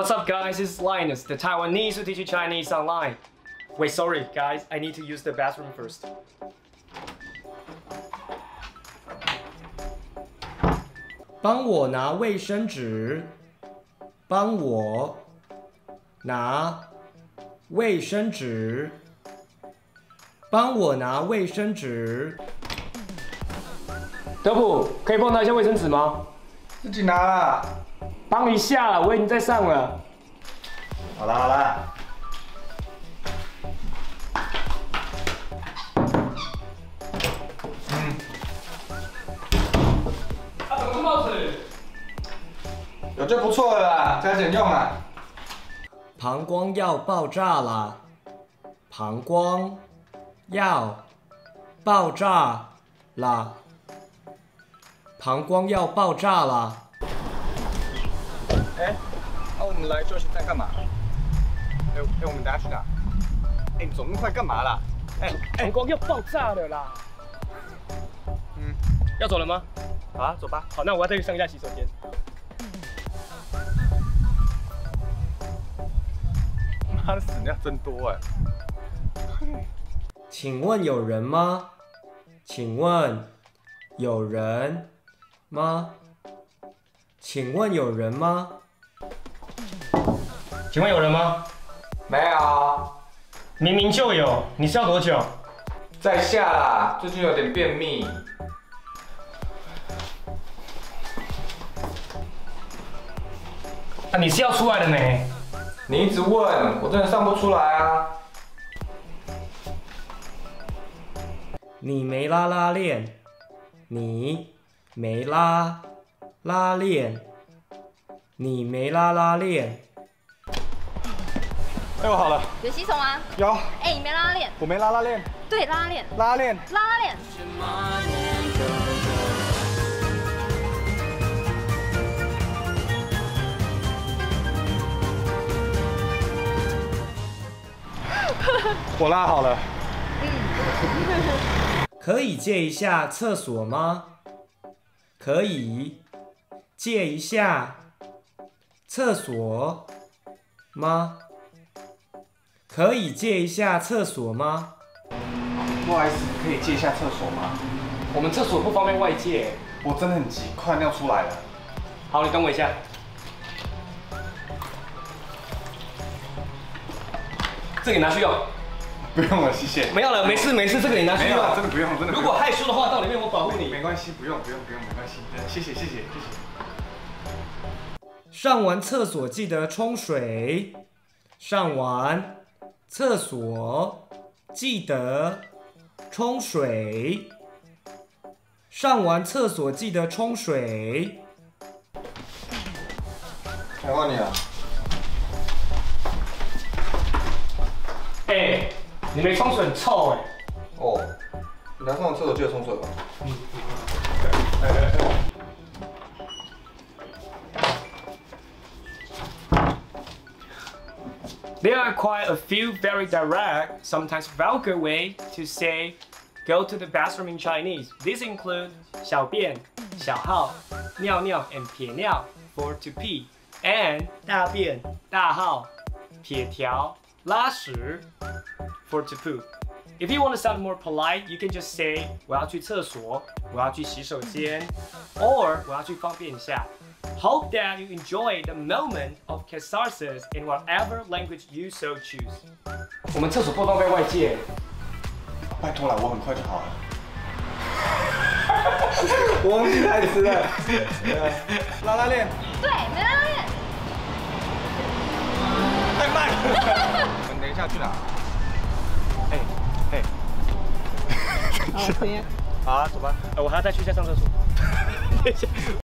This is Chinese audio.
What's up, guys? It's Linus, the Taiwanese who teach you Chinese online. Wait, sorry, guys. I need to use the bathroom first. 帮我拿卫生纸。帮我拿卫生纸。帮我拿卫生纸。德普，可以帮我拿一下卫生纸吗？自己拿啦。 帮一下，我已经在上了。好啦好啦。啊，怎么是帽子？有就不错了啦，加减用啊。膀胱要爆炸啦！膀胱要爆炸啦！膀胱要爆炸啦！ 哎，那我们来救星站干嘛？哎，我们等下去哪？哎，你走那么快干嘛啦？哎，膀胱要爆炸了啦！要走了吗？好啊，走吧。好，那我要再去上一下洗手间。妈的，死鸟真多哎！请问有人吗？请问有人吗？请问有人吗？ 请问有人吗？没有，明明就有，你是要多久？在下啦，最近有点便秘。啊，你是要出来的没？你一直问，我真的上不出来啊。你没拉链，你没拉链，你没拉链。 哎，我好了。有洗手吗？有。哎，你没拉链。我没拉链。对，拉链。拉链。拉链。我拉好了。可以借一下厕所吗？可以借一下厕所吗？ 可以借一下厕所吗？不好意思，可以借一下厕所吗？我们厕所不方便外借。我真的很急，快尿出来了。好，你等我一下。这个你拿去用。不用了，谢谢。没有了，没事没事，这个你拿去用。没有，真的不用，真的。如果害羞的话，到里面我保护你。没关系，不用，没关系。谢谢。上完厕所记得冲水。上完。 厕所记得冲水。上完厕所记得冲水。还换你了。哎，你没冲水很臭哎。哦，你来上完厕所记得冲水吧。There are quite a few very direct, sometimes vulgar ways to say go to the bathroom in Chinese. These include 小便, 小号, 尿尿 and 撇尿 for to pee, and 大便, 大号, 撇条, 拉屎 for to poop. If you want to sound more polite, you can just say 我要去厕所, 我要去洗手间, or 我要去方便一下. Hope that you enjoy the moment of catharsis in whatever language you so choose. 我们厕所不方便外借。拜托了，我很快就好了。我忘记台词了。拉链。对，没拉链。太慢了。我们等一下去哪？嘿。好，可以。好啊，走吧。我还要再去一下上厕所。